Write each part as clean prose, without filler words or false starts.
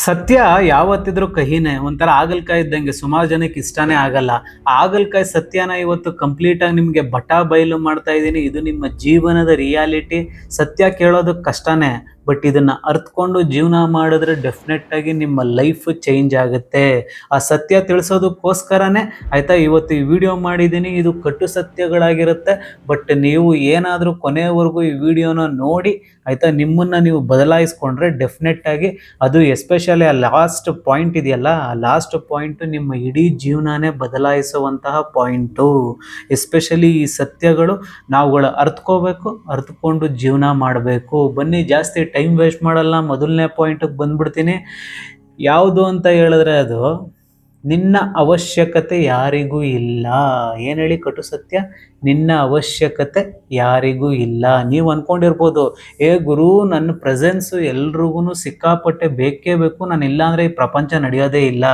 ಸತ್ಯ ಯಾವತ್ತಿದ್ರೂ ಕಹಿನೇ. ಒಂಥರ ಹಾಗಲಕಾಯಿ ಇದ್ದಂಗೆ, ಸುಮಾರು ಜನಕ್ಕೆ ಇಷ್ಟನೇ ಆಗಲ್ಲ. ಆ ಹಾಗಲಕಾಯಿ ಸತ್ಯನ ಇವತ್ತು ಕಂಪ್ಲೀಟ್ ಆಗಿ ನಿಮ್ಗೆ ಬಯಲು ಮಾಡ್ತಾ ಇದ್ದೀನಿ. ಇದು ನಿಮ್ಮ ಜೀವನದ ರಿಯಾಲಿಟಿ. ಸತ್ಯ ಕೇಳೋದಕ್ಕೆ ಕಷ್ಟನೇ, ಬಟ್ ಇದನ್ನ ಅರ್ಥಕೊಂಡು ಜೀವನ ಮಾಡಿದ್ರೆ ಡೆಫಿನೆಟ್ ಆಗಿ ನಿಮ್ಮ ಲೈಫ್ ಚೇಂಜ್ ಆಗುತ್ತೆ. ಆ ಸತ್ಯ ತಿಳಿಸೋದಕ್ಕೋಸ್ಕರನೇ ಆಯ್ತಾ ಇವತ್ತು ಈ ವಿಡಿಯೋ ಮಾಡಿದ್ದೀನಿ. ಇದು ಕಟ್ಟು ಸತ್ಯಗಳಾಗಿರುತ್ತೆ. ಬಟ್ ನೀವು ಏನಾದರೂ ಕೊನೆಯವರೆಗೂ ಈ ವಿಡಿಯೋನ ನೋಡಿ ಆಯ್ತಾ ನಿಮ್ಮನ್ನ ನೀವು ಬದಲಾಯಿಸ್ಕೊಂಡ್ರೆ ಡೆಫಿನೆಟ್ ಆಗಿ ಅದು ಎಸ್ಪೆಷಲಿ ಆ ಲಾಸ್ಟ್ ಪಾಯಿಂಟ್ ಇದೆಯಲ್ಲ, ಆ ಲಾಸ್ಟ್ ಪಾಯಿಂಟ್ ನಿಮ್ಮ ಇಡೀ ಜೀವನನೇ ಬದಲಾಯಿಸುವಂತಹ ಪಾಯಿಂಟು. ಎಸ್ಪೆಷಲಿ ಈ ಸತ್ಯಗಳು ನಾವುಗಳು ಅರ್ಥಕೊಂಡು ಜೀವನ ಮಾಡಬೇಕು. ಬನ್ನಿ, ಜಾಸ್ತಿ ಟೈಮ್ ವೇಸ್ಟ್ ಮಾಡಲ್ಲ, ಮೊದಲನೇ ಪಾಯಿಂಟಿಗೆ ಬಂದ್ಬಿಡ್ತೀನಿ. ಯಾವುದು ಅಂತ ಹೇಳಿದ್ರೆ ಅದು ನಿನ್ನ ಅವಶ್ಯಕತೆ ಯಾರಿಗೂ ಇಲ್ಲ. ಏನು ಹೇಳಿ ಕಟು ಸತ್ಯ? ನಿನ್ನ ಅವಶ್ಯಕತೆ ಯಾರಿಗೂ ಇಲ್ಲ. ನೀವು ಅಂದ್ಕೊಂಡಿರ್ಬೋದು, ಗುರು ನನ್ನ ಪ್ರೆಸೆನ್ಸು ಎಲ್ರಿಗೂ ಸಿಕ್ಕಾಪಟ್ಟೆ ಬೇಕೇ ಬೇಕು, ನಾನು ಇಲ್ಲಾಂದರೆ ಈ ಪ್ರಪಂಚ ನಡೆಯೋದೇ ಇಲ್ಲ.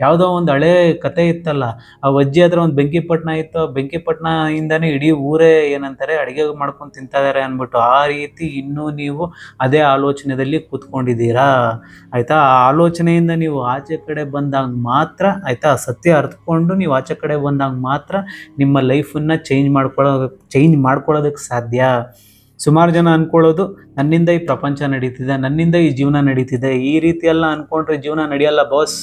ಯಾವುದೋ ಒಂದು ಹಳೆ ಕತೆ ಇತ್ತಲ್ಲ, ಆ ಅಜ್ಜಿ ಹತ್ರ ಒಂದು ಬೆಂಕಿಪಟ್ಟಣ ಇತ್ತು, ಆ ಬೆಂಕಿಪಟ್ಟಣದಿಂದನೇ ಇಡೀ ಊರೇ ಏನಂತಾರೆ ಅಡುಗೆ ಮಾಡ್ಕೊಂಡು ತಿಂತಾ ಇದ್ದಾರೆ ಅಂದ್ಬಿಟ್ಟು. ಆ ರೀತಿ ಇನ್ನೂ ನೀವು ಅದೇ ಆಲೋಚನೆಯಲ್ಲಿ ಕೂತ್ಕೊಂಡಿದ್ದೀರಾ ಆಯಿತಾ. ಆ ಆಲೋಚನೆಯಿಂದ ನೀವು ಆಚೆ ಕಡೆ ಬಂದಾಗ ಮಾತ್ರ ಆಯಿತಾ, ಸತ್ಯ ಅರ್ಥಕೊಂಡು ನೀವು ಆಚೆ ಕಡೆ ಬಂದಾಗ ಮಾತ್ರ ನಿಮ್ಮ ಲೈಫನ್ನು ಚೇಂಜ್ ಮಾಡ್ಕೊಳ್ಳೋದಕ್ಕೆ ಸಾಧ್ಯ. ಸುಮಾರು ಜನ ಅಂದ್ಕೊಳ್ಳೋದು, ನನ್ನಿಂದ ಈ ಪ್ರಪಂಚ ನಡೀತಿದೆ, ನನ್ನಿಂದ ಈ ಜೀವನ ನಡೀತಿದೆ. ಈ ರೀತಿ ಎಲ್ಲ ಅಂದ್ಕೊಂಡ್ರೆ ಜೀವನ ನಡೆಯಲ್ಲ ಬಾಸ್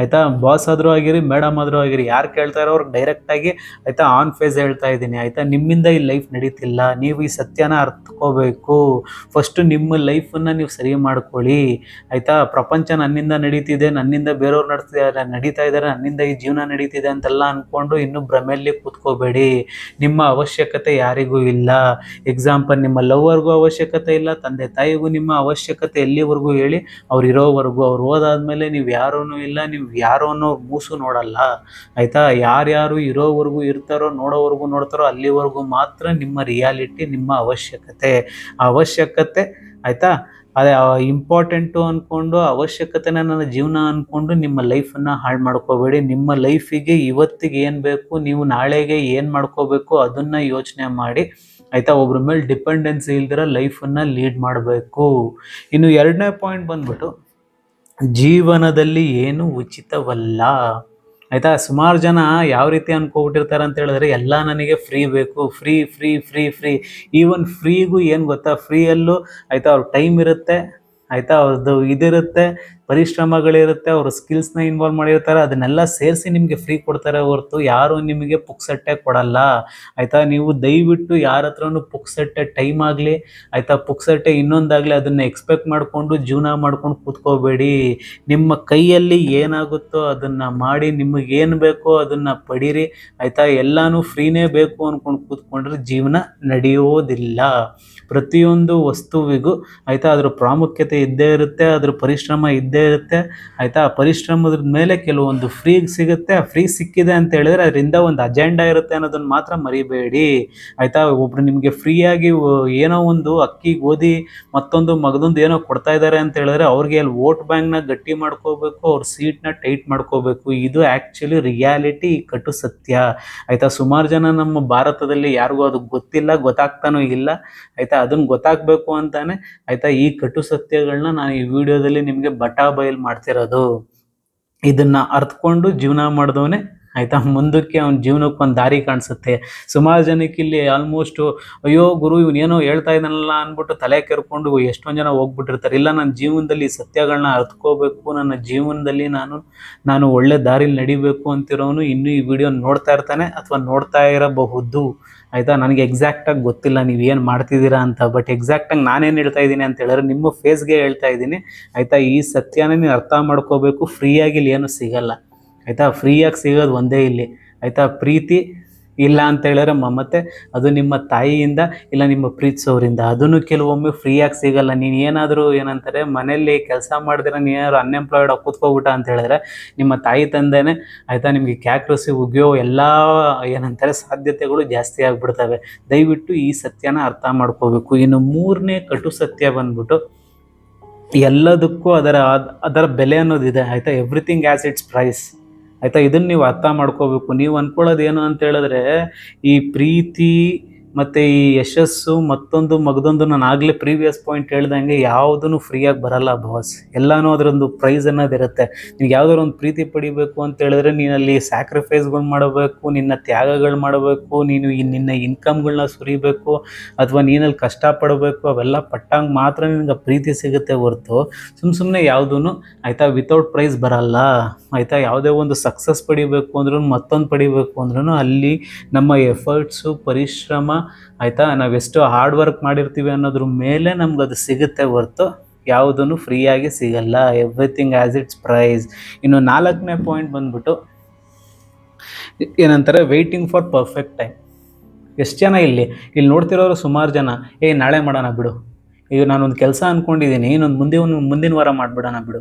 ಆಯಿತಾ. ಬಾಸ್ ಆದರೂ ಆಗಿರಿ, ಮೇಡಮ್ ಆದರೂ ಆಗಿರಿ, ಯಾರು ಕೇಳ್ತಾ ಇರೋ ಅವ್ರಿಗೆ ಡೈರೆಕ್ಟಾಗಿ ಆಯಿತಾ ಆನ್ ಫೇಸ್ ಹೇಳ್ತಾ ಇದ್ದೀನಿ ಆಯಿತಾ. ನಿಮ್ಮಿಂದ ಈ ಲೈಫ್ ನಡೀತಿಲ್ಲ. ನೀವು ಈ ಸತ್ಯನ ಅರ್ಥಕೋಬೇಕು. ಫಸ್ಟು ನಿಮ್ಮ ಲೈಫನ್ನು ನೀವು ಸರಿ ಮಾಡ್ಕೊಳ್ಳಿ ಆಯಿತಾ. ಪ್ರಪಂಚ ನನ್ನಿಂದ ನಡೀತಿದೆ, ನನ್ನಿಂದ ಬೇರೆಯವ್ರು ನಡೀತಾ ಇದ್ದಾರೆ, ನನ್ನಿಂದ ಈ ಜೀವನ ನಡೀತಿದೆ ಅಂತೆಲ್ಲ ಅಂದ್ಕೊಂಡು ಇನ್ನೂ ಭ್ರಮೆಯಲ್ಲಿ ಕೂತ್ಕೋಬೇಡಿ. ನಿಮ್ಮ ಅವಶ್ಯಕತೆ ಯಾರಿಗೂ ಇಲ್ಲ. ಎಕ್ಸಾಂಪಲ್, ನಿಮ್ಮ ಲವ್ವರ್ಗೂ ಅವಶ್ಯಕತೆ ಇಲ್ಲ, ತಂದೆ ತಾಯಿಗೂ ನಿಮ್ಮ ಅವಶ್ಯಕತೆ ಎಲ್ಲಿವರೆಗೂ ಹೇಳಿ? ಅವ್ರು ಇರೋವರೆಗೂ. ಅವ್ರು ಹೋದಾದ್ಮೇಲೆ ನೀವು ಯಾರೂ ಇಲ್ಲ, ನೀವು ಯಾರೋ ಅನ್ನೋ ಮೂಸು ನೋಡಲ್ಲ ಆಯಿತಾ. ಯಾರ್ಯಾರು ಇರೋವರೆಗೂ ಇರ್ತಾರೋ, ನೋಡೋವರೆಗೂ ನೋಡ್ತಾರೋ, ಅಲ್ಲಿವರೆಗೂ ಮಾತ್ರ ನಿಮ್ಮ ರಿಯಾಲಿಟಿ, ನಿಮ್ಮ ಅವಶ್ಯಕತೆ. ಆ ಅವಶ್ಯಕತೆ ಆಯಿತಾ, ಅದೇ ಇಂಪಾರ್ಟೆಂಟು ಅಂದ್ಕೊಂಡು ಅವಶ್ಯಕತೆನ ನನ್ನ ಜೀವನ ಅಂದ್ಕೊಂಡು ನಿಮ್ಮ ಲೈಫನ್ನು ಹಾಳು ಮಾಡ್ಕೋಬೇಡಿ. ನಿಮ್ಮ ಲೈಫಿಗೆ ಇವತ್ತಿಗೆ ಏನು ಬೇಕು, ನೀವು ನಾಳೆಗೆ ಏನು ಮಾಡ್ಕೋಬೇಕು ಅದನ್ನು ಯೋಚನೆ ಮಾಡಿ ಆಯಿತಾ. ಒಬ್ರ ಮೇಲೆ ಡಿಪೆಂಡೆನ್ಸಿ ಇಲ್ದಿರೋ ಲೈಫನ್ನು ಲೀಡ್ ಮಾಡಬೇಕು. ಇನ್ನು ಎರಡನೇ ಪಾಯಿಂಟ್ ಬಂದ್ಬಿಟ್ಟು, ಜೀವನದಲ್ಲಿ ಏನು ಉಚಿತವಲ್ಲ ಆಯಿತಾ. ಸುಮಾರು ಜನ ಯಾವ ರೀತಿ ಅನ್ಕೋಬಿಟ್ಟಿರ್ತಾರೆ ಅಂತ ಹೇಳಿದ್ರೆ, ಎಲ್ಲ ನನಗೆ ಫ್ರೀ ಬೇಕು, free free free free. Even ಫ್ರೀಗೂ ಏನು ಗೊತ್ತಾ, ಫ್ರೀಯಲ್ಲೂ ಆಯಿತಾ ಅವ್ರ ಟೈಮ್ ಇರುತ್ತೆ ಆಯಿತಾ, ಅವ್ರದ್ದು ಇದಿರುತ್ತೆ, ಪರಿಶ್ರಮಗಳಿರುತ್ತೆ, ಅವರು ಸ್ಕಿಲ್ಸ್ನ ಇನ್ವಾಲ್ವ್ ಮಾಡಿರ್ತಾರೆ. ಅದನ್ನೆಲ್ಲ ಸೇರಿಸಿ ನಿಮಗೆ ಫ್ರೀ ಕೊಡ್ತಾರೆ ಹೊರತು ಯಾರು ನಿಮಗೆ ಪುಕ್ಸಟ್ಟೆ ಕೊಡಲ್ಲ ಆಯಿತಾ. ನೀವು ದಯವಿಟ್ಟು ಯಾರ ಹತ್ರನೂ ಪುಕ್ಸಟ್ಟೆ ಟೈಮ್ ಆಗಲಿ ಆಯಿತಾ, ಪುಕ್ಸಟ್ಟೆ ಇನ್ನೊಂದಾಗಲಿ ಅದನ್ನು ಎಕ್ಸ್ಪೆಕ್ಟ್ ಮಾಡಿಕೊಂಡು ಜೀವನ ಮಾಡ್ಕೊಂಡು ಕೂತ್ಕೋಬೇಡಿ. ನಿಮ್ಮ ಕೈಯಲ್ಲಿ ಏನಾಗುತ್ತೋ ಅದನ್ನು ಮಾಡಿ, ನಿಮಗೇನು ಬೇಕೋ ಅದನ್ನು ಪಡೀರಿ ಆಯಿತಾ. ಎಲ್ಲನೂ ಫ್ರೀನೇ ಬೇಕು ಅಂದ್ಕೊಂಡು ಕೂತ್ಕೊಂಡ್ರೆ ಜೀವನ ನಡೆಯೋದಿಲ್ಲ. ಪ್ರತಿಯೊಂದು ವಸ್ತುವಿಗೂ ಆಯಿತಾ ಅದ್ರ ಪ್ರಾಮುಖ್ಯತೆ ಇದ್ದೇ ಇರುತ್ತೆ, ಅದ್ರ ಪರಿಶ್ರಮ ಇದ್ದೇ ಇರುತ್ತೆ ಆಯಿತಾ. ಆ ಪರಿಶ್ರಮದ ಮೇಲೆ ಕೆಲವೊಂದು ಫ್ರೀ ಸಿಗುತ್ತೆ. ಆ ಫ್ರೀ ಸಿಕ್ಕಿದೆ ಅಂತ ಹೇಳಿದ್ರೆ ಅದರಿಂದ ಒಂದು ಅಜೆಂಡಾ ಇರುತ್ತೆ ಅನ್ನೋದನ್ನು ಮಾತ್ರ ಮರಿಬೇಡಿ ಆಯಿತಾ. ಒಬ್ರು ನಿಮಗೆ ಫ್ರೀಯಾಗಿ ಏನೋ ಒಂದು ಅಕ್ಕಿ ಗೋಧಿ ಮತ್ತೊಂದು ಮಗದೊಂದು ಏನೋ ಕೊಡ್ತಾ ಇದ್ದಾರೆ ಅಂತ ಹೇಳಿದ್ರೆ ಅವ್ರಿಗೆ ಅಲ್ಲಿ ವೋಟ್ ಬ್ಯಾಂಕ್ನ ಗಟ್ಟಿ ಮಾಡ್ಕೋಬೇಕು, ಅವ್ರ ಸೀಟ್ನ ಟೈಟ್ ಮಾಡ್ಕೋಬೇಕು. ಇದು ಆ್ಯಕ್ಚುಲಿ ರಿಯಾಲಿಟಿ, ಕಟು ಸತ್ಯ ಆಯಿತಾ. ಸುಮಾರು ಜನ ನಮ್ಮ ಭಾರತದಲ್ಲಿ ಯಾರಿಗೂ ಅದು ಗೊತ್ತಿಲ್ಲ, ಗೊತ್ತಾಗ್ತಾನೂ ಇಲ್ಲ ಆಯಿತಾ. ಅದನ್ನು ಗೊತ್ತಾಗಬೇಕು ಅಂತಾನೆ ಆಯಿತಾ ಈ ಕಟು ಸತ್ಯಗಳನ್ನ ನಾನು ಈ ವಿಡಿಯೋದಲ್ಲಿ ನಿಮಗೆ ಬಯಲು ಮಾಡ್ತಿರೋದು. ಇದನ್ನ ಅರ್ಥಕೊಂಡು ಜೀವನ ಮಾಡಿದವನೇ ಆಯಿತಾ ಮುಂದಕ್ಕೆ ಅವನ ಜೀವನಕ್ಕೆ ಒಂದು ದಾರಿ ಕಾಣಿಸುತ್ತೆ. ಸುಮಾರು ಜನಕ್ಕೆ ಇಲ್ಲಿ ಆಲ್ಮೋಸ್ಟು ಅಯ್ಯೋ ಗುರು ಇವನೇನೋ ಹೇಳ್ತಾ ಇದ್ದಾನಲ್ಲ ಅಂದ್ಬಿಟ್ಟು ತಲೆ ಕೆರ್ಕೊಂಡು ಎಷ್ಟೊಂದು ಜನ ಹೋಗ್ಬಿಟ್ಟಿರ್ತಾರೆ. ಇಲ್ಲ, ನನ್ನ ಜೀವನದಲ್ಲಿ ಸತ್ಯಗಳನ್ನ ಅರ್ಥಕೋಬೇಕು, ನನ್ನ ಜೀವನದಲ್ಲಿ ನಾನು ಒಳ್ಳೆ ದಾರಿಲಿ ನಡಿಬೇಕು ಅಂತಿರೋನು ಇನ್ನೂ ಈ ವಿಡಿಯೋ ನೋಡ್ತಾ ಇರ್ತಾನೆ ಅಥವಾ ನೋಡ್ತಾ ಇರಬಹುದು ಆಯಿತಾ. ನನಗೆ ಎಕ್ಸಾಕ್ಟಾಗಿ ಗೊತ್ತಿಲ್ಲ ನೀವು ಏನು ಮಾಡ್ತಿದ್ದೀರಾ ಅಂತ, ಬಟ್ ಎಕ್ಸಾಕ್ಟಾಗಿ ನಾನೇನು ಹೇಳ್ತಾ ಇದ್ದೀನಿ ಅಂತ ಹೇಳಿದ್ರೆ ನಿಮ್ಮ ಫೇಸ್ಗೆ ಹೇಳ್ತಾ ಇದ್ದೀನಿ ಆಯಿತಾ. ಈ ಸತ್ಯನ ನೀವು ಅರ್ಥ ಮಾಡ್ಕೋಬೇಕು. ಫ್ರೀಯಾಗಿ ಇಲ್ಲಿ ಏನೂ ಸಿಗಲ್ಲ ಆಯಿತಾ. ಫ್ರೀಯಾಗಿ ಸಿಗೋದು ಒಂದೇ ಇಲ್ಲಿ ಆಯಿತಾ, ಪ್ರೀತಿ. ಇಲ್ಲ ಅಂತ ಹೇಳಿದ್ರೆ ಮಮತೆ, ಅದು ನಿಮ್ಮ ತಾಯಿಯಿಂದ ಇಲ್ಲ ನಿಮ್ಮ ಪ್ರೀತಿಸೋರಿಂದ. ಅದನ್ನು ಕೆಲವೊಮ್ಮೆ ಫ್ರೀಯಾಗಿ ಸಿಗಲ್ಲ. ನೀನು ಏನಾದರೂ ಏನಂತಾರೆ ಮನೆಯಲ್ಲಿ ಕೆಲಸ ಮಾಡಿದ್ರೆ ನೀನಾದ್ರು ಅನ್ಎಂಪ್ಲಾಯ್ಡ್ ಆಗಿ ಕೂತ್ಕೋಬಿಟ್ಟ ಅಂತ ಹೇಳಿದ್ರೆ ನಿಮ್ಮ ತಾಯಿ ತಂದೆನೇ ಆಯಿತಾ ನಿಮಗೆ ಕ್ಯಾಕ್ರಸಿ ಉಗಿಯೋ ಎಲ್ಲ ಏನಂತಾರೆ ಸಾಧ್ಯತೆಗಳು ಜಾಸ್ತಿ ಆಗಿಬಿಡ್ತವೆ. ದಯವಿಟ್ಟು ಈ ಸತ್ಯನ ಅರ್ಥ ಮಾಡ್ಕೋಬೇಕು. ಇನ್ನು ಮೂರನೇ ಕಟು ಸತ್ಯ ಬಂದ್ಬಿಟ್ಟು, ಎಲ್ಲದಕ್ಕೂ ಅದರ ಬೆಲೆ ಅನ್ನೋದಿದೆ ಆಯಿತಾ. ಎವ್ರಿಥಿಂಗ್ ಹ್ಯಾಸ್ ಇಟ್ಸ್ ಪ್ರೈಸ್ ಆಯಿತಾ. ಇದನ್ನು ನೀವು ಅರ್ಥ ಮಾಡ್ಕೋಬೇಕು. ನೀವು ಅಂದ್ಕೊಳ್ಳೋದು ಏನು ಅಂತ ಹೇಳಿದ್ರೆ, ಈ ಪ್ರೀತಿ ಮತ್ತು ಈ ಯಶಸ್ಸು ಮತ್ತೊಂದು ಮಗದೊಂದು ನಾನು ಆಗಲೇ ಪ್ರೀವಿಯಸ್ ಪಾಯಿಂಟ್ ಹೇಳ್ದಂಗೆ ಯಾವುದೂ ಫ್ರೀಯಾಗಿ ಬರಲ್ಲ ಬಾಸ್. ಎಲ್ಲನೂ ಅದರೊಂದು ಪ್ರೈಸ್ ಅನ್ನೋದಿರುತ್ತೆ. ನಿನ್ಗೆ ಯಾವ್ದಾದ್ರು ಒಂದು ಪ್ರೀತಿ ಪಡಿಬೇಕು ಅಂತ ಹೇಳಿದ್ರೆ ನೀನಲ್ಲಿ ಸ್ಯಾಕ್ರಿಫೈಸ್ಗಳು ಮಾಡಬೇಕು, ನಿನ್ನ ತ್ಯಾಗಗಳು ಮಾಡಬೇಕು, ನೀನು ನಿನ್ನ ಇನ್ಕಮ್ಗಳನ್ನ ಸುರಿಬೇಕು, ಅಥವಾ ನೀನಲ್ಲಿ ಕಷ್ಟಪಡಬೇಕು. ಅವೆಲ್ಲ ಪಟ್ಟಂಗೆ ಮಾತ್ರ ನಿನಗೆ ಪ್ರೀತಿ ಸಿಗುತ್ತೆ ಹೊರತು ಸುಮ್ಮನೆ ಯಾವುದೂ ಆಯಿತಾ ವಿತೌಟ್ ಪ್ರೈಸ್ ಬರಲ್ಲ. ಆಯಿತಾ, ಯಾವುದೇ ಒಂದು ಸಕ್ಸಸ್ ಪಡಿಬೇಕು ಅಂದ್ರೂ ಮತ್ತೊಂದು ಪಡಿಬೇಕು ಅಂದ್ರೂ ಅಲ್ಲಿ ನಮ್ಮ ಎಫರ್ಟ್ಸು, ಪರಿಶ್ರಮ, ಆಯಿತಾ, ನಾವೆಷ್ಟು ಹಾರ್ಡ್ ವರ್ಕ್ ಮಾಡಿರ್ತೀವಿ ಅನ್ನೋದ್ರ ಮೇಲೆ ನಮ್ಗೆ ಅದು ಸಿಗುತ್ತೆ ಹೊರತು ಯಾವುದೂ ಫ್ರೀಯಾಗಿ ಸಿಗಲ್ಲ. Everything as it's price. ಇನ್ನು 4ನೇ ಪಾಯಿಂಟ್ ಬಂದ್ಬಿಟ್ಟು ಏನಂತಾರೆ, ವೆಯ್ಟಿಂಗ್ ಫಾರ್ ಪರ್ಫೆಕ್ಟ್ ಟೈಮ್. ಎಷ್ಟು ಜನ ಇಲ್ಲಿ ನೋಡ್ತಿರೋರು ಸುಮಾರು ಜನ ನಾಳೆ ಮಾಡೋಣ ಬಿಡು, ಈಗ ನಾನೊಂದು ಕೆಲಸ ಅಂದ್ಕೊಂಡಿದ್ದೀನಿ, ಮುಂದಿನ ವಾರ ಮಾಡಿಬಿಡೋಣ ಬಿಡು,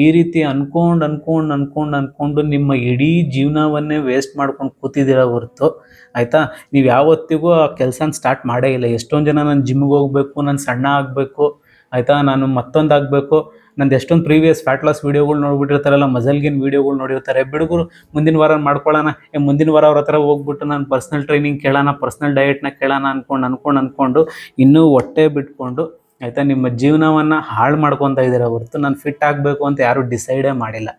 ಈ ರೀತಿ ಅಂದ್ಕೊಂಡು ನಿಮ್ಮ ಇಡೀ ಜೀವನವನ್ನೇ ವೇಸ್ಟ್ ಮಾಡ್ಕೊಂಡು ಕೂತಿದ್ದೀರ ಹೊರತು ಆಯಿತಾ ನೀವು ಯಾವತ್ತಿಗೂ ಆ ಕೆಲಸನ ಸ್ಟಾರ್ಟ್ ಮಾಡೇ ಇಲ್ಲ. ಎಷ್ಟೊಂದು ಜನ ನಾನು ಜಿಮ್ಗೆ ಹೋಗಬೇಕು, ನಾನು ಸಣ್ಣ ಆಗಬೇಕು, ಆಯಿತಾ, ನಾನು ಮತ್ತೊಂದು ಆಗಬೇಕು, ನಂದು ಎಷ್ಟೊಂದು ಪ್ರೀವಿಯಸ್ ಫ್ಯಾಟ್ ಲಾಸ್ ವೀಡಿಯೋಗಳು ನೋಡ್ಬಿಟ್ಟಿರ್ತಾರಲ್ಲ, ಮಸಲ್ಗಿನ್ ವೀಡಿಯೋಗಳು ನೋಡಿರ್ತಾರೆ. ಬಿಡುಗರು ಮುಂದಿನ ವಾರ ಮಾಡ್ಕೊಳ್ಳೋಣ, ಮುಂದಿನ ವಾರ ಅವ್ರ ಹತ್ರ ಹೋಗ್ಬಿಟ್ಟು ನಾನು ಪರ್ಸ್ನಲ್ ಟ್ರೈನಿಂಗ್ ಕೇಳೋಣ, ಪರ್ಸ್ನಲ್ ಡಯಟ್ನ ಕೇಳೋಣ ಅಂದ್ಕೊಂಡು ಇನ್ನೂ ಹೊಟ್ಟೆ ಬಿಟ್ಕೊಂಡು ಆಯಿತಾ ನಿಮ್ಮ ಜೀವನವನ್ನು ಹಾಳು ಮಾಡ್ಕೊತಾ ಇದ್ದೀರ ಹೊರತು ನಾನು ಫಿಟ್ ಆಗಬೇಕು ಅಂತ ಯಾರೂ ಡಿಸೈಡೇ ಮಾಡಿಲ್ಲ.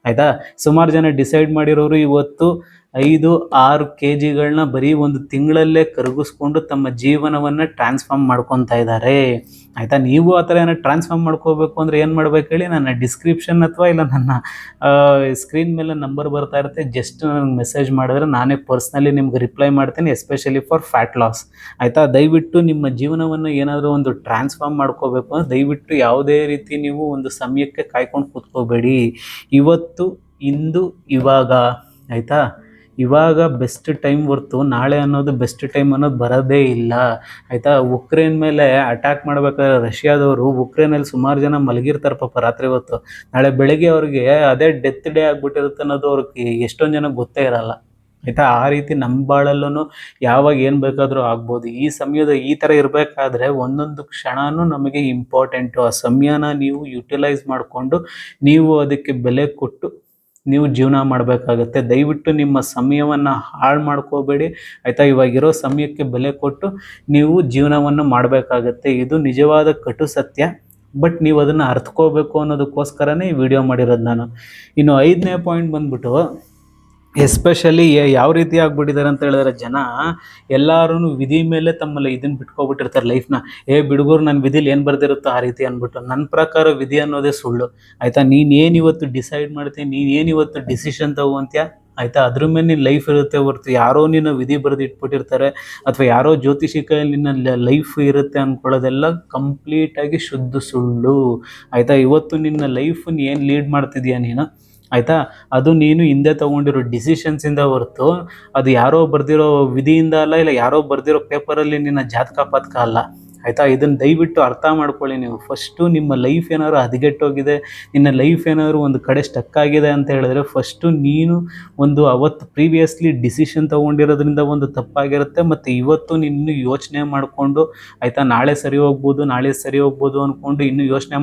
ಆಯಿತಾ, ಸುಮಾರು ಜನ ಡಿಸೈಡ್ ಮಾಡಿರೋರು ಇವತ್ತು 5-6 kgಗಳನ್ನ ಬರೀ ಒಂದು ತಿಂಗಳಲ್ಲೇ ಕರಗಿಸ್ಕೊಂಡು ತಮ್ಮ ಜೀವನವನ್ನು ಟ್ರಾನ್ಸ್ಫಾರ್ಮ್ ಮಾಡ್ಕೊತಾ ಇದ್ದಾರೆ. ಆಯಿತಾ, ನೀವು ಆ ಥರ ಏನೋ ಟ್ರಾನ್ಸ್ಫಾರ್ಮ್ ಮಾಡ್ಕೋಬೇಕು ಅಂದರೆ ಏನು ಮಾಡ್ಬೇಕು ಹೇಳಿ, ನನ್ನ ಡಿಸ್ಕ್ರಿಪ್ಷನ್ ಅಥವಾ ಇಲ್ಲ ನನ್ನ ಸ್ಕ್ರೀನ್ ಮೇಲೆ ನಂಬರ್ ಬರ್ತಾ ಇರುತ್ತೆ, ಜಸ್ಟ್ ನನಗೆ ಮೆಸೇಜ್ ಮಾಡಿದ್ರೆ ನಾನೇ ಪರ್ಸ್ನಲಿ ನಿಮ್ಗೆ ರಿಪ್ಲೈ ಮಾಡ್ತೀನಿ, ಎಸ್ಪೆಷಲಿ ಫಾರ್ ಫ್ಯಾಟ್ ಲಾಸ್. ಆಯಿತಾ, ದಯವಿಟ್ಟು ನಿಮ್ಮ ಜೀವನವನ್ನು ಏನಾದರೂ ಒಂದು ಟ್ರಾನ್ಸ್ಫಾರ್ಮ್ ಮಾಡ್ಕೋಬೇಕು ಅಂದರೆ ದಯವಿಟ್ಟು ಯಾವುದೇ ರೀತಿ ನೀವು ಒಂದು ಸಮಯಕ್ಕೆ ಕಾಯ್ಕೊಂಡು ಕೂತ್ಕೋಬೇಡಿ. ಇವತ್ತು, ಇಂದು, ಇವಾಗ, ಆಯಿತಾ, ಇವಾಗ ಬೆಸ್ಟ್ ಟೈಮ್ ಹೊರ್ತು ನಾಳೆ ಅನ್ನೋದು ಬೆಸ್ಟ್ ಟೈಮ್ ಅನ್ನೋದು ಬರೋದೇ ಇಲ್ಲ. ಆಯಿತಾ, ಉಕ್ರೇನ್ ಮೇಲೆ ಅಟ್ಯಾಕ್ ಮಾಡ್ಬೇಕಾದ್ರೆ ರಷ್ಯಾದವರು ಉಕ್ರೇನಲ್ಲಿ ಸುಮಾರು ಜನ ಮಲಗಿರ್ತಾರೆ ಪಾಪ ರಾತ್ರಿ ಹೊತ್ತು. ನಾಳೆ ಬೆಳಗ್ಗೆ ಅವ್ರಿಗೆ ಅದೇ ಡೆತ್ ಡೇ ಆಗಿಬಿಟ್ಟಿರುತ್ತೆ ಅನ್ನೋದು ಅವ್ರಿಗೆ ಎಷ್ಟೊಂದು ಜನ ಗೊತ್ತೇ ಇರಲ್ಲ. ಆಯಿತಾ, ಆ ರೀತಿ ನಮ್ಮ ಬಾಳಲ್ಲೂ ಯಾವಾಗ ಏನು ಬೇಕಾದರೂ ಆಗ್ಬೋದು. ಈ ಸಮಯದ ಈ ಥರ ಇರಬೇಕಾದ್ರೆ ಒಂದೊಂದು ಕ್ಷಣವೂ ನಮಗೆ ಇಂಪಾರ್ಟೆಂಟು. ಆ ಸಮಯನ ನೀವು ಯುಟಿಲೈಸ್ ಮಾಡಿಕೊಂಡು ನೀವು ಅದಕ್ಕೆ ಬೆಲೆ ಕೊಟ್ಟು ನೀವು ಜೀವನ ಮಾಡಬೇಕಾಗತ್ತೆ. ದಯವಿಟ್ಟು ನಿಮ್ಮ ಸಮಯವನ್ನು ಹಾಳು ಮಾಡ್ಕೋಬೇಡಿ. ಆಯಿತಾ, ಇವಾಗಿರೋ ಸಮಯಕ್ಕೆ ಬೆಲೆ ಕೊಟ್ಟು ನೀವು ಜೀವನವನ್ನು ಮಾಡಬೇಕಾಗತ್ತೆ. ಇದು ನಿಜವಾದ ಕಟು ಸತ್ಯ. ಬಟ್ ನೀವು ಅದನ್ನು ಅರ್ಥಕೋಬೇಕು ಅನ್ನೋದಕ್ಕೋಸ್ಕರನೇ ಈ ವಿಡಿಯೋ ಮಾಡಿರೋದು ನಾನು. ಇನ್ನು 5ನೇ ಪಾಯಿಂಟ್ ಬಂದ್ಬಿಟ್ಟು ಎಸ್ಪೆಷಲಿ ಯಾವ ರೀತಿ ಆಗ್ಬಿಟ್ಟಿದ್ದಾರೆ ಅಂತ ಹೇಳಿದ್ರೆ, ಜನ ಎಲ್ಲರೂ ವಿಧಿ ಮೇಲೆ ತಮ್ಮಲ್ಲಿ ಇದನ್ನು ಬಿಟ್ಕೊಬಿಟ್ಟಿರ್ತಾರೆ ಲೈಫ್ನ. ಬಿಡುಗರು ನನ್ನ ವಿಧಿಲಿ ಏನು ಬರ್ದಿರುತ್ತೋ ಆ ರೀತಿ ಅಂದ್ಬಿಟ್ಟು. ನನ್ನ ಪ್ರಕಾರ ವಿಧಿ ಅನ್ನೋದೇ ಸುಳ್ಳು. ಆಯಿತಾ, ನೀನೇನು ಇವತ್ತು ಡಿಸೈಡ್ ಮಾಡ್ತೀನಿ, ನೀನೇನು ಇವತ್ತು ಡಿಸಿಷನ್ ತಗೋಂತ್ಯ, ಆಯಿತಾ, ಅದ್ರ ಮೇಲೆ ನಿನ್ನ ಲೈಫ್ ಇರುತ್ತೆ ಹೊರತು ಯಾರೋ ನಿನ್ನ ವಿಧಿ ಬರೆದು ಇಟ್ಬಿಟ್ಟಿರ್ತಾರೆ ಅಥವಾ ಯಾರೋ ಜ್ಯೋತಿಷಿ ಕೈಯಲ್ಲಿ ನಿನ್ನ ಲೈಫ್ ಇರುತ್ತೆ ಅಂದ್ಕೊಳ್ಳೋದೆಲ್ಲ ಕಂಪ್ಲೀಟಾಗಿ ಶುದ್ಧ ಸುಳ್ಳು. ಆಯಿತಾ, ಇವತ್ತು ನಿನ್ನ ಲೈಫನ್ನು ಏನು ಲೀಡ್ ಮಾಡ್ತಿದ್ಯಾ ನೀನು, ಆಯಿತಾ, ಅದು ನೀನು ಹಿಂದೆ ತೊಗೊಂಡಿರೋ ಡಿಸಿಷನ್ಸಿಂದ ಹೊರತು ಅದು ಯಾರೋ ಬರೆದಿರೋ ವಿಧಿಯಿಂದ ಅಲ್ಲ, ಇಲ್ಲ ಯಾರೋ ಬರೆದಿರೋ ಪೇಪರಲ್ಲಿ ನಿನ್ನ ಜಾತಕ ಪಾತಕ ಅಲ್ಲ. ಆಯಿತಾ, ಇದನ್ನು ದಯವಿಟ್ಟು ಅರ್ಥ ಮಾಡ್ಕೊಳ್ಳಿ ನೀವು. ಫಸ್ಟು ನಿಮ್ಮ ಲೈಫ್ ಏನಾದ್ರು ಹದಗೆಟ್ಟೋಗಿದೆ, ನಿನ್ನ ಲೈಫ್ ಏನಾದ್ರು ಒಂದು ಕಡೆ ಸ್ಟಕ್ ಆಗಿದೆ ಅಂತ ಹೇಳಿದ್ರೆ ಫಸ್ಟು ನೀನು ಒಂದು ಅವತ್ತು ಪ್ರೀವಿಯಸ್ಲಿ ಡಿಸಿಷನ್ ತೊಗೊಂಡಿರೋದ್ರಿಂದ ಒಂದು ತಪ್ಪಾಗಿರುತ್ತೆ. ಮತ್ತು ಇವತ್ತು ನಿನ್ನ ಯೋಚನೆ ಮಾಡಿಕೊಂಡು ಆಯಿತಾ ನಾಳೆ ಸರಿ ಹೋಗ್ಬೋದು ಅಂದ್ಕೊಂಡು ಇನ್ನೂ ಯೋಚನೆ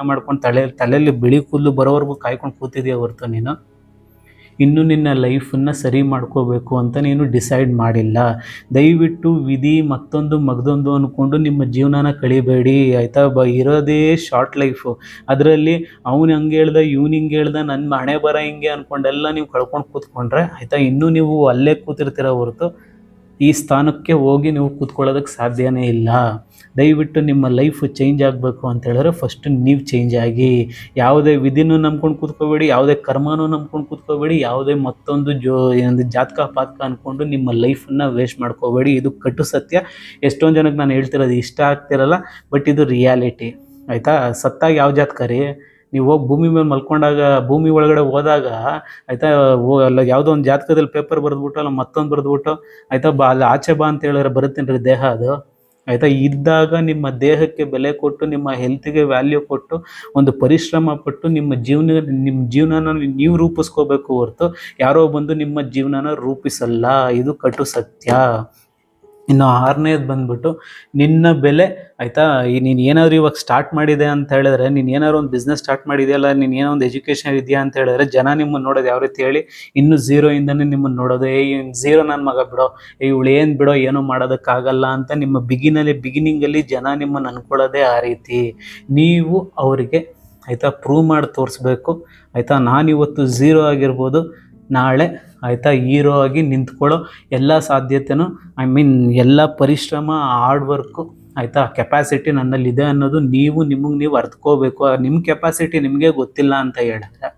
ಮಾಡ್ಕೊಂಡು ತಲೆಯಲ್ಲಿ ಬಿಳಿ ಕೂದಲು ಬರೋವರೆಗೂ ಕಾಯ್ಕೊಂಡು ಕೂತಿದೆಯಾ ಹೊರತು ನೀನು ಇನ್ನೂ ನಿನ್ನ ಲೈಫನ್ನು ಸರಿ ಮಾಡ್ಕೋಬೇಕು ಅಂತ ನೀನು ಡಿಸೈಡ್ ಮಾಡಿಲ್ಲ. ದಯವಿಟ್ಟು ವಿಧಿ ಮಗದೊಂದು ಅಂದ್ಕೊಂಡು ನಿಮ್ಮ ಜೀವನನ ಕಳಿಬೇಡಿ. ಆಯಿತಾ, ಇರೋದೇ ಶಾರ್ಟ್ ಲೈಫು. ಅದರಲ್ಲಿ ಅವ್ನು ಹಂಗೆ ಹೇಳ್ದ, ಇವ್ನು ಹಿಂಗೆ ಹೇಳ್ದ, ನನ್ನ ಹಣೆ ಬರ ಹಿಂಗೆ ಅಂದ್ಕೊಂಡೆಲ್ಲ ನೀವು ಕಳ್ಕೊಂಡು ಕೂತ್ಕೊಂಡ್ರೆ ಆಯಿತಾ, ಇನ್ನೂ ನೀವು ಅಲ್ಲೇ ಕೂತಿರ್ತೀರ ಹೊರತು ಈ ಸ್ಥಾನಕ್ಕೆ ಹೋಗಿ ನೀವು ಕೂತ್ಕೊಳ್ಳೋದಕ್ಕೆ ಸಾಧ್ಯನೇ ಇಲ್ಲ. ದಯವಿಟ್ಟು ನಿಮ್ಮ ಲೈಫ್ ಚೇಂಜ್ ಆಗಬೇಕು ಅಂತ ಹೇಳಿದ್ರೆ ಫಸ್ಟ್ ನೀವು ಚೇಂಜ್ ಆಗಿ. ಯಾವುದೇ ವಿಧಿನೂ ನಂಬ್ಕೊಂಡು ಕೂತ್ಕೋಬೇಡಿ, ಯಾವುದೇ ಕರ್ಮನೂ ನಂಬ್ಕೊಂಡು ಕೂತ್ಕೋಬೇಡಿ, ಯಾವುದೇ ಮತ್ತೊಂದು ಜಾತಕ ಪಾತಕ ಅಂದ್ಕೊಂಡು ನಿಮ್ಮ ಲೈಫನ್ನು ವೇಸ್ಟ್ ಮಾಡ್ಕೋಬೇಡಿ. ಇದು ಕಟು ಸತ್ಯ. ಎಷ್ಟೊಂದು ಜನಕ್ಕೆ ನಾನು ಹೇಳ್ತಿರೋದು ಇಷ್ಟ ಆಗ್ತಿರಲ್ಲ, ಬಟ್ ಇದು ರಿಯಾಲಿಟಿ. ಆಯಿತಾ, ಸತ್ತಾಗ ಯಾವ ಜಾತಕ ರೀ, ನೀವು ಹೋಗಿ ಭೂಮಿ ಮೇಲೆ ಮಲ್ಕೊಂಡಾಗ ಭೂಮಿ ಒಳಗಡೆ ಹೋದಾಗ ಆಯಿತಾ, ಅಲ್ಲ ಯಾವುದೋ ಒಂದು ಜಾತಕದಲ್ಲಿ ಪೇಪರ್ ಬರೆದ್ಬಿಟ್ಟು ಅಲ್ಲ ಮತ್ತೊಂದು ಬರೆದ್ಬಿಟ್ಟು ಆಯಿತಾ ಅಲ್ಲಿ ಆಚೆ ಬಾ ಅಂತ ಹೇಳಿದ್ರೆ ಬರುತ್ತೇನೆ ರೀ ದೇಹ ಅದು. ಆಯಿತಾ, ಇದ್ದಾಗ ನಿಮ್ಮ ದೇಹಕ್ಕೆ ಬೆಲೆ ಕೊಟ್ಟು, ನಿಮ್ಮ ಹೆಲ್ತ್ಗೆ ವ್ಯಾಲ್ಯೂ ಕೊಟ್ಟು, ಒಂದು ಪರಿಶ್ರಮ ಪಟ್ಟು ನಿಮ್ಮ ಜೀವನನ ನೀವು ರೂಪಿಸ್ಕೋಬೇಕು ಹೊರತು ಯಾರೋ ಬಂದು ನಿಮ್ಮ ಜೀವನನ ರೂಪಿಸಲ್ಲ. ಇದು ಕಟು ಸತ್ಯ. ಇನ್ನು 6ನೇದು ಬಂದ್ಬಿಟ್ಟು ನಿನ್ನ ಬೆಲೆ ಆಯಿತಾ. ನೀನು ಏನಾದರೂ ಇವಾಗ ಸ್ಟಾರ್ಟ್ ಮಾಡಿದೆ ಅಂತ ಹೇಳಿದ್ರೆ, ನೀನು ಏನಾದ್ರು ಒಂದು ಬಿಸ್ನೆಸ್ ಸ್ಟಾರ್ಟ್ ಮಾಡಿದೆಯಲ್ಲ, ನೀನು ಏನೋ ಒಂದು ಎಜುಕೇಷನ್ ಇದೆಯಾ ಅಂತ ಹೇಳಿದ್ರೆ, ಜನ ನಿಮ್ಮನ್ನು ನೋಡೋದು ಯಾವ ರೀತಿ ಹೇಳಿ, ಇನ್ನು ಝೀರೋಯಿಂದನೇ ನಿಮ್ಮನ್ನು ನೋಡೋದು, ಝೀರೋ ನನ್ನ ಮಗ ಬಿಡೋ, ಇವಳು ಏನು ಬಿಡೋ, ಏನೂ ಮಾಡೋದಕ್ಕಾಗಲ್ಲ ಅಂತ ನಿಮ್ಮ ಬಿಗಿನಿಂಗಲ್ಲಿ ಜನ ನಿಮ್ಮನ್ನು ಅಂದ್ಕೊಳ್ಳೋದೇ ಆ ರೀತಿ. ನೀವು ಅವರಿಗೆ ಆಯಿತಾ ಪ್ರೂವ್ ಮಾಡಿ ತೋರಿಸ್ಬೇಕು ಆಯಿತಾ. ನಾನಿವತ್ತು ಝೀರೋ ಆಗಿರ್ಬೋದು, ನಾಳೆ ಆಯಿತಾ ಹೀರೋ ಆಗಿ ನಿಂತ್ಕೊಳ್ಳೋ ಎಲ್ಲ ಸಾಧ್ಯತೆಯೂ, ಐ ಮೀನ್ ಎಲ್ಲ ಪರಿಶ್ರಮ, ಹಾರ್ಡ್ ವರ್ಕು ಆಯಿತಾ, ಕೆಪಾಸಿಟಿ ನನ್ನಲ್ಲಿದೆ ಅನ್ನೋದು ನೀವು ಅರ್ತ್ಕೋಬೇಕು. ನಿಮ್ಮ ಕೆಪಾಸಿಟಿ ನಿಮಗೆ ಗೊತ್ತಿಲ್ಲ ಅಂತ ಹೇಳಿದ್ರೆ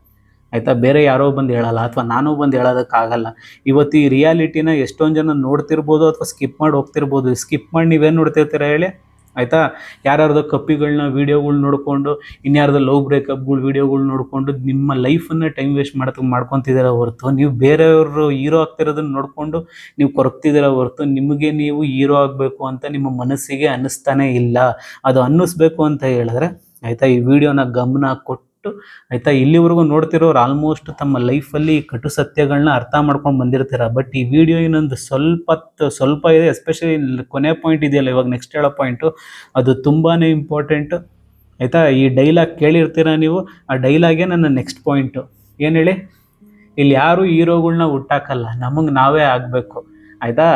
ಆಯಿತಾ, ಬೇರೆ ಯಾರೋ ಬಂದು ಹೇಳಲ್ಲ, ಅಥವಾ ನಾನು ಬಂದು ಹೇಳೋದಕ್ಕಾಗಲ್ಲ. ಇವತ್ತು ಈ ರಿಯಾಲಿಟಿನ ಎಷ್ಟೊಂದು ಜನ ನೋಡ್ತಿರ್ಬೋದು ಅಥವಾ ಸ್ಕಿಪ್ ಮಾಡಿ ಹೋಗ್ತಿರ್ಬೋದು. ಸ್ಕಿಪ್ ಮಾಡಿ ನೀವೇನು ನೋಡ್ತಿರ್ತೀರ ಹೇಳಿ ಆಯಿತಾ. ಯಾರ್ಯಾರ್ದೋ ಕಪ್ಪಿಗಳನ್ನ ವೀಡಿಯೋಗಳು ನೋಡಿಕೊಂಡು, ಇನ್ಯಾರ್ದೋ ಲವ್ ಬ್ರೇಕಪ್ಗಳು ವೀಡಿಯೋಗಳು ನೋಡಿಕೊಂಡು ನಿಮ್ಮ ಲೈಫನ್ನು ಟೈಮ್ ವೇಸ್ಟ್ ಮಾಡ್ಕೊತಿದ್ದೀರ ಹೊರತು, ನೀವು ಬೇರೆಯವರು ಹೀರೋ ಆಗ್ತಿರೋದನ್ನ ನೋಡಿಕೊಂಡು ನೀವು ಕೊರಗ್ತಿದ್ದೀರ ಹೊರತು, ನಿಮಗೆ ನೀವು ಹೀರೋ ಆಗಬೇಕು ಅಂತ ನಿಮ್ಮ ಮನಸ್ಸಿಗೆ ಅನ್ನಿಸ್ತಾನೆ ಇಲ್ಲ. ಅದು ಅನ್ನಿಸ್ಬೇಕು ಅಂತ ಹೇಳಿದ್ರೆ ಆಯಿತಾ, ಈ ವಿಡಿಯೋನ ಗಮನ ಕೊಟ್ಟು ಆಯಿತಾ, ಇಲ್ಲಿವರೆಗೂ ನೋಡ್ತಿರೋರು ಆಲ್ಮೋಸ್ಟ್ ತಮ್ಮ ಲೈಫಲ್ಲಿ ಕಟು ಸತ್ಯಗಳನ್ನ ಅರ್ಥ ಮಾಡ್ಕೊಂಡು ಬಂದಿರ್ತೀರ. ಬಟ್ ಈ ವಿಡಿಯೋ ಇನ್ನೊಂದು ಸ್ವಲ್ಪ ಇದೆ, ಎಸ್ಪೆಷಲಿ ಕೊನೆ ಪಾಯಿಂಟ್ ಇದೆಯಲ್ಲ, ಇವಾಗ ನೆಕ್ಸ್ಟ್ ಹೇಳೋ ಪಾಯಿಂಟು, ಅದು ತುಂಬಾ ಇಂಪಾರ್ಟೆಂಟು ಆಯಿತಾ. ಈ ಡೈಲಾಗ್ ಕೇಳಿರ್ತೀರ ನೀವು, ಆ ಡೈಲಾಗೇ ನನ್ನ ನೆಕ್ಸ್ಟ್ ಪಾಯಿಂಟು. ಏನು ಹೇಳಿ, ಇಲ್ಲಿ ಯಾರು ಹೀರೋಗಳ್ನ ಹುಟ್ಟಾಕಲ್ಲ, ನಮಗೆ ನಾವೇ ಆಗಬೇಕು ಆಯಿತಾ.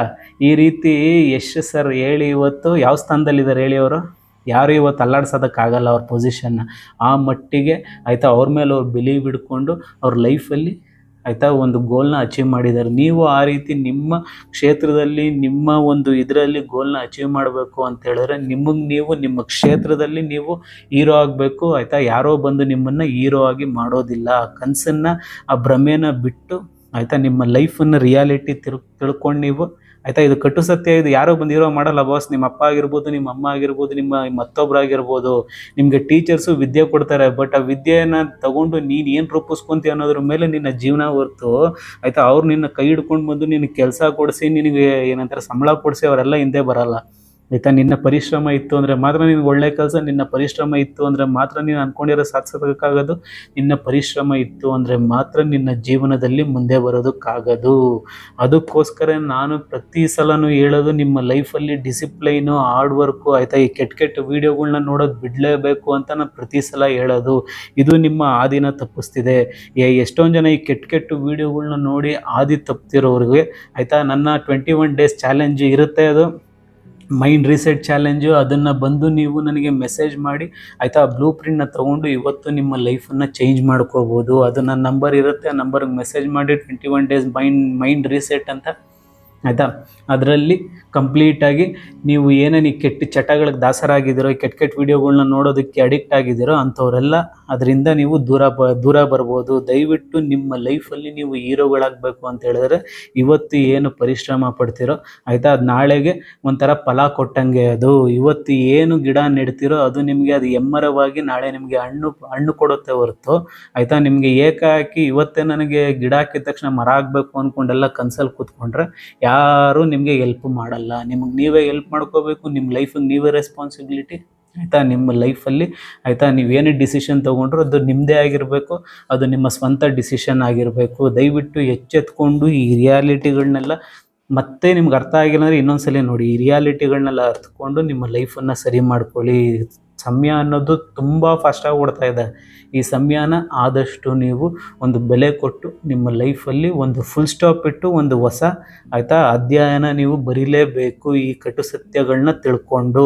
ಈ ರೀತಿ ಯಶ್ ಸರ್ ಹೇಳಿ ಇವತ್ತು ಯಾವ ಸ್ಥಾನದಲ್ಲಿದ್ದಾರೆ ಹೇಳಿ ಅವರು, ಯಾರು ಇವತ್ತು ಅಲ್ಲಾಡ್ಸೋದಕ್ಕಾಗಲ್ಲ ಅವ್ರ ಪೊಸಿಷನ್ನ. ಆ ಮಟ್ಟಿಗೆ ಆಯಿತಾ ಅವ್ರ ಮೇಲೆ ಅವ್ರು ಬಿಲೀವ್ ಹಿಡ್ಕೊಂಡು ಅವ್ರ ಲೈಫಲ್ಲಿ ಆಯಿತಾ ಒಂದು ಗೋಲ್ನ ಅಚೀವ್ ಮಾಡಿದ್ದಾರೆ. ನೀವು ಆ ರೀತಿ ನಿಮ್ಮ ಕ್ಷೇತ್ರದಲ್ಲಿ ನಿಮ್ಮ ಒಂದು ಇದರಲ್ಲಿ ಗೋಲ್ನ ಅಚೀವ್ ಮಾಡಬೇಕು ಅಂತ ಹೇಳಿದ್ರೆ, ನೀವು ನಿಮ್ಮ ಕ್ಷೇತ್ರದಲ್ಲಿ ನೀವು ಹೀರೋ ಆಗಬೇಕು ಆಯಿತಾ. ಯಾರೋ ಬಂದು ನಿಮ್ಮನ್ನು ಹೀರೋ ಆಗಿ ಮಾಡೋದಿಲ್ಲ. ಆ ಕನಸನ್ನು, ಆ ಭ್ರಮೆನ ಬಿಟ್ಟು ಆಯಿತಾ, ನಿಮ್ಮ ಲೈಫನ್ನು ರಿಯಾಲಿಟಿ ತಿಳ್ಕೊಂಡು ನೀವು ಆಯಿತಾ, ಇದು ಕಟ್ಟು ಸತ್ಯ, ಇದು ಯಾರೋ ಬಂದು ಹೀರೋ ಮಾಡಲ್ಲ ಬಾಸ್. ನಿಮ್ಮ ಅಪ್ಪ ಆಗಿರ್ಬೋದು, ನಿಮ್ಮ ಅಮ್ಮ ಆಗಿರ್ಬೋದು, ನಿಮ್ಮ ಮತ್ತೊಬ್ಬರಾಗಿರ್ಬೋದು, ನಿಮಗೆ ಟೀಚರ್ಸು ವಿದ್ಯೆ ಕೊಡ್ತಾರೆ. ಬಟ್ ಆ ವಿದ್ಯೆಯನ್ನು ತಗೊಂಡು ನೀನು ಏನು ರೂಪಿಸ್ಕೊಂತೀಯ ಅನ್ನೋದ್ರ ಮೇಲೆ ನಿನ್ನ ಜೀವನ ಹೊರ್ತು ಆಯಿತಾ, ಅವ್ರು ನಿನ್ನ ಕೈ ಹಿಡ್ಕೊಂಡು ಬಂದು ನಿನಗೆ ಕೆಲಸ ಕೊಡಿಸಿ, ನಿನಗೆ ಏನಂತಾರೆ ಸಂಬಳ ಕೊಡಿಸಿ ಅವರೆಲ್ಲ ಹಿಂದೆ ಬರಲ್ಲ ಆಯಿತಾ. ನಿನ್ನ ಪರಿಶ್ರಮ ಇತ್ತು ಅಂದರೆ ಮಾತ್ರ ನಿನಗೆ ಒಳ್ಳೆ ಕೆಲಸ, ನಿನ್ನ ಪರಿಶ್ರಮ ಇತ್ತು ಅಂದರೆ ಮಾತ್ರ ನೀನು ಅಂದ್ಕೊಂಡಿರೋ ಸಾಧಿಸೋದಕ್ಕಾಗೋದು, ನಿನ್ನ ಪರಿಶ್ರಮ ಇತ್ತು ಅಂದರೆ ಮಾತ್ರ ನಿನ್ನ ಜೀವನದಲ್ಲಿ ಮುಂದೆ ಬರೋದಕ್ಕಾಗೋದು. ಅದಕ್ಕೋಸ್ಕರ ನಾನು ಪ್ರತಿ ಸಲನೂ ಹೇಳೋದು, ನಿಮ್ಮ ಲೈಫಲ್ಲಿ ಡಿಸಿಪ್ಲೈನು, ಹಾರ್ಡ್ ವರ್ಕು ಆಯಿತಾ, ಈ ಕೆಟ್ಟ ವೀಡಿಯೋಗಳ್ನ ನೋಡೋದು ಬಿಡಲೇಬೇಕು ಅಂತ ನಾನು ಪ್ರತಿ ಸಲ ಹೇಳೋದು. ಇದು ನಿಮ್ಮ ಹಾದಿನ ತಪ್ಪಿಸ್ತಿದೆ. ಎಷ್ಟೊಂದು ಜನ ಈ ಕೆಟ್ಟ ವೀಡಿಯೋಗಳ್ನ ನೋಡಿ ಹಾದಿ ತಪ್ತಿರೋರಿಗೆ ಆಯಿತಾ, ನನ್ನ 21 ಡೇಸ್ ಚಾಲೆಂಜ್ ಇರುತ್ತೆ, ಅದು ಮೈಂಡ್ ರೀಸೆಟ್ ಚಾಲೆಂಜು. ಅದನ್ನು ಬಂದು ನೀವು ನನಗೆ ಮೆಸೇಜ್ ಮಾಡಿ ಆಯಿತಾ, ಬ್ಲೂ ಪ್ರಿಂಟ್ನ ತೊಗೊಂಡು ಇವತ್ತು ನಿಮ್ಮ ಲೈಫನ್ನು ಚೇಂಜ್ ಮಾಡ್ಕೋಬೋದು. ಅದು ನನ್ನ ನಂಬರ್ ಇರುತ್ತೆ, ಆ ನಂಬರ್ಗೆ ಮೆಸೇಜ್ ಮಾಡಿ 21 ಡೇಸ್ ಮೈಂಡ್ ರೀಸೆಟ್ ಅಂತ ಆಯಿತಾ. ಅದರಲ್ಲಿ ಕಂಪ್ಲೀಟಾಗಿ ನೀವು ಏನೇನು ಈ ಕೆಟ್ಟ ಚಟಗಳಿಗೆ ದಾಸರಾಗಿದ್ದೀರೋ, ಈ ಕೆಟ್ಟ ವೀಡಿಯೋಗಳ್ನ ನೋಡೋದಕ್ಕೆ ಅಡಿಕ್ಟ್ ಆಗಿದ್ದೀರೋ ಅಂಥವರೆಲ್ಲ ಅದರಿಂದ ನೀವು ದೂರ ಬರ್ಬೋದು. ದಯವಿಟ್ಟು ನಿಮ್ಮ ಲೈಫಲ್ಲಿ ನೀವು ಹೀರೋಗಳಾಗಬೇಕು ಅಂತ ಹೇಳಿದ್ರೆ ಇವತ್ತು ಏನು ಪರಿಶ್ರಮ ಪಡ್ತಿರೋ ಆಯಿತಾ, ಅದು ನಾಳೆಗೆ ಒಂಥರ ಫಲ ಕೊಟ್ಟಂಗೆ. ಅದು ಇವತ್ತು ಏನು ಗಿಡ ನೆಡ್ತಿರೋ ಅದು ನಿಮಗೆ ಅದು ಎಮ್ಮರವಾಗಿ ನಾಳೆ ನಿಮಗೆ ಹಣ್ಣು ಕೊಡುತ್ತೆ ಹೊರತು ಆಯಿತಾ. ನಿಮಗೆ ಏಕಾಏಕಿ ಇವತ್ತೇ ನನಗೆ ಗಿಡ ಹಾಕಿದ ತಕ್ಷಣ ಮರ ಆಗಬೇಕು ಅಂದ್ಕೊಂಡೆಲ್ಲ ಕನ್ಸಲ್ಲಿ ಕೂತ್ಕೊಂಡ್ರೆ ಯಾರೂ ನಿಮಗೆ ಹೆಲ್ಪ್ ಮಾಡಲ್ಲ. ನಿಮಗೆ ನೀವೇ ಹೆಲ್ಪ್ ಮಾಡ್ಕೋಬೇಕು. ನಿಮ್ಮ ಲೈಫಿಗೆ ನೀವೇ ರೆಸ್ಪಾನ್ಸಿಬಿಲಿಟಿ ಆಯಿತಾ. ನಿಮ್ಮ ಲೈಫಲ್ಲಿ ಆಯಿತಾ, ನೀವೇನೇ ಡಿಸಿಷನ್ ತೊಗೊಂಡ್ರು ಅದು ನಿಮ್ಮದೇ ಆಗಿರಬೇಕು, ಅದು ನಿಮ್ಮ ಸ್ವಂತ ಡಿಸಿಷನ್ ಆಗಿರಬೇಕು. ದಯವಿಟ್ಟು ಎಚ್ಚೆತ್ಕೊಂಡು ಈ ರಿಯಾಲಿಟಿಗಳನ್ನೆಲ್ಲ ಮತ್ತೆ ನಿಮ್ಗೆ ಅರ್ಥ ಆಗಿಲ್ಲ ಅಂದರೆ ಇನ್ನೊಂದ್ಸಲ ನೋಡಿ, ಈ ರಿಯಾಲಿಟಿಗಳನ್ನೆಲ್ಲ ಅರ್ಥಕೊಂಡು ನಿಮ್ಮ ಲೈಫನ್ನು ಸರಿ ಮಾಡ್ಕೊಳ್ಳಿ. ಸಮಯ ಅನ್ನೋದು ತುಂಬ ಫಾಸ್ಟಾಗಿ ಓಡ್ತಾ ಇದೆ. ಈ ಸಮಯನ ಆದಷ್ಟು ನೀವು ಒಂದು ಬೆಲೆ ಕೊಟ್ಟು ನಿಮ್ಮ ಲೈಫಲ್ಲಿ ಒಂದು ಫುಲ್ ಸ್ಟಾಪ್ ಇಟ್ಟು ಒಂದು ಹೊಸ ಆಯಿತಾ ಅಧ್ಯಯನ ನೀವು ಬರೀಲೇಬೇಕು. ಈ ಕಟು ಸತ್ಯಗಳನ್ನ ತಿಳ್ಕೊಂಡು